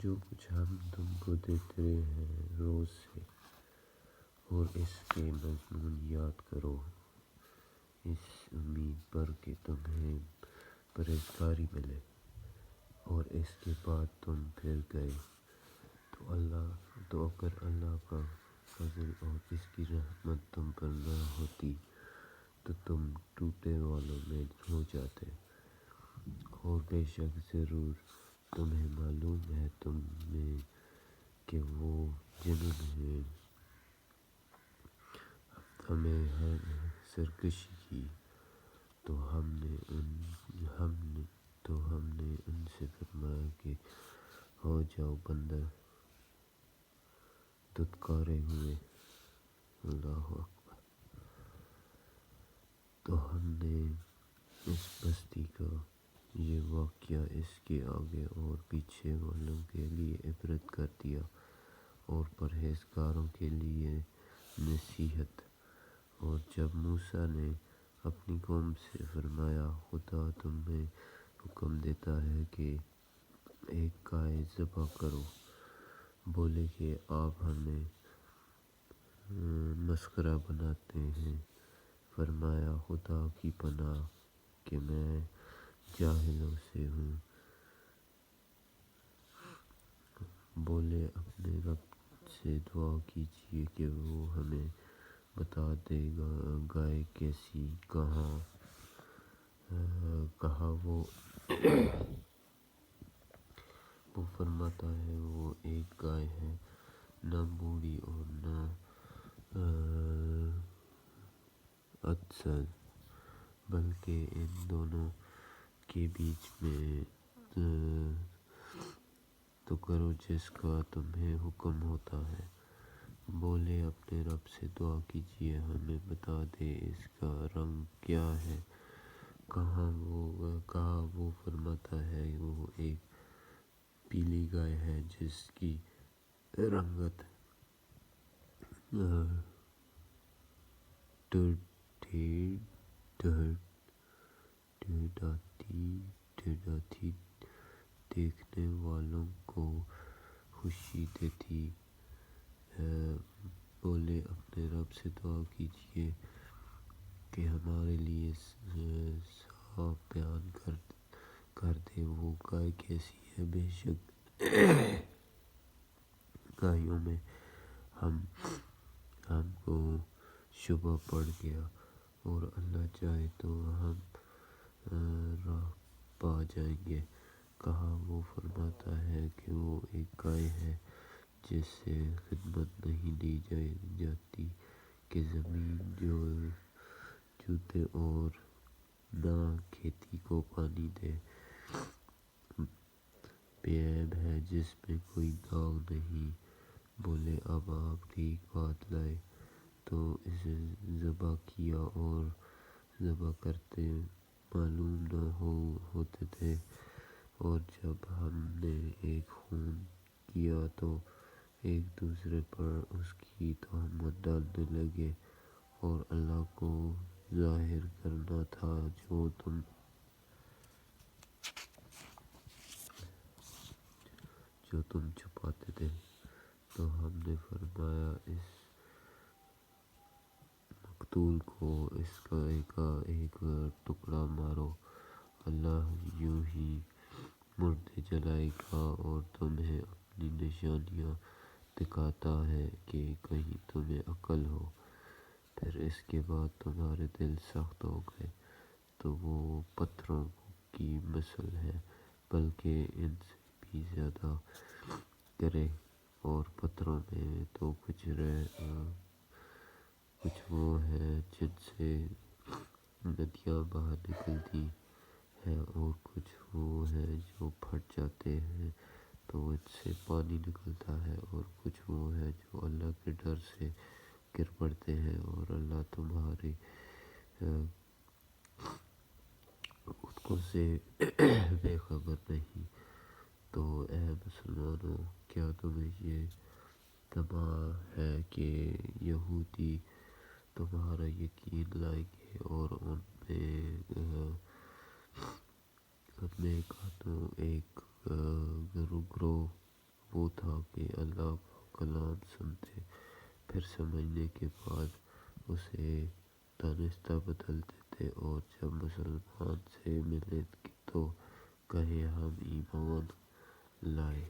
جو کچھ ہم تم کو دیتے ہیں روز سے، اور اس کے مضمون یاد کرو، اس امید پر کہ تمہیں پرہیزگاری ملے، اور اس کے بعد تم پھر گئے تو اگر اللہ کا فضل اور اس کی رحمت تم پر نہ ہوتی تو تم ٹوٹے والوں میں ہو جاتے، اور بے شک ضرور تمہیں معلوم ہے تم میں کہ وہ جنوں نے ہمیں سرکشی کی تو ہم نے ان سے فرمایا کہ ہو جاؤ بندر دھتکارے ہوئے، اللہ اکبر۔ تو ہم نے اس بستی کا یہ واقعہ اس کے آگے اور پیچھے والوں کے لیے عبرت کر دیا اور پرہیزگاروں کے لیے نصیحت۔ اور جب موسیٰ نے اپنی قوم سے فرمایا خدا تمہیں حکم دیتا ہے کہ ایک گائے ذبح کرو، بولے کہ آپ ہمیں مسخرہ بناتے ہیں، فرمایا خدا کی پناہ کہ میں جاہلوں سے ہوں، بولے اپنے رب سے دعا کیجئے کہ وہ ہمیں بتا دے گائے کیسی کہا وہ فرماتا ہے وہ ایک گائے ہے، نہ بوڑھی اور نہ عدسل، بلکہ ان دونوں کے بیچ میں تو کرو جس کا تمہیں حکم ہوتا ہے، بولے اپنے رب سے دعا کیجئے ہمیں بتا دے اس کا رنگ کیا ہے، کہا وہ فرماتا ہے وہ ایک پیلی گائے ہے جس کی رنگت ٹھڈاتی دیکھنے والوں کو خوشی دیتی ہے، بولے اپنے رب سے دعا کیجئے کہ ہمارے لیے صاف بیان کر دے وہ گائے کیسی ہے، بے شک گائیوں میں ہم کو شبہ پڑ گیا، اور اللہ چاہے تو ہم راہ پا جائیں گے، کہا وہ فرماتا ہے کہ وہ ایک گائے ہے جس سے خدمت نہیں لی جاتی کہ زمین جوتے اور نہ کھیتی کو پانی دے، بے عیب ہے جس میں کوئی داغ نہیں، بولے اب آپ ٹھیک بات لائے تو اسے ذبح کیا، اور ذبح کرتے معلوم نہ ہوتے تھے، اور جب ہم نے ایک خون کیا تو ایک دوسرے پر اس کی تہمت ڈالنے لگے، اور اللہ کو ظاہر کرنا تھا جو تم چھپاتے تھے، تو ہم نے فرمایا اس مقتول کو اس کا ایک ٹکڑا مارو، اللہ یوں ہی مردے جلائے گا اور تمہیں اپنی نشانیاں دکھاتا ہے کہ کہیں تمہیں عقل ہو، پھر اس کے بعد تمہارے دل سخت ہو گئے تو وہ پتھروں کی مثل ہے بلکہ ان سے بھی زیادہ گرے، اور پتھروں میں تو کچھ وہ ہے جن سے ندیاں باہر نکلتی ہیں، اور کچھ وہ ہے جو پھٹ جاتے ہیں تو ان سے پانی نکلتا ہے، اور کچھ وہ ہے جو اللہ کے ڈر سے گر پڑتے ہیں، اور اللہ تمہارے خطوں سے بے خبر نہیں۔ تو اے مسلمانوں، کیا تمہیں یہ طمع ہے کہ یہودی تمہارا یقین لائیں گے اور ان میں ایک گروہ وہ تھا کہ اللہ کا کلام سنتے، پھر سمجھنے کے بعد اسے دانستہ بدلتے تھے، اور جب مسلمان سے ملے تو کہے ہم ایمان لائے۔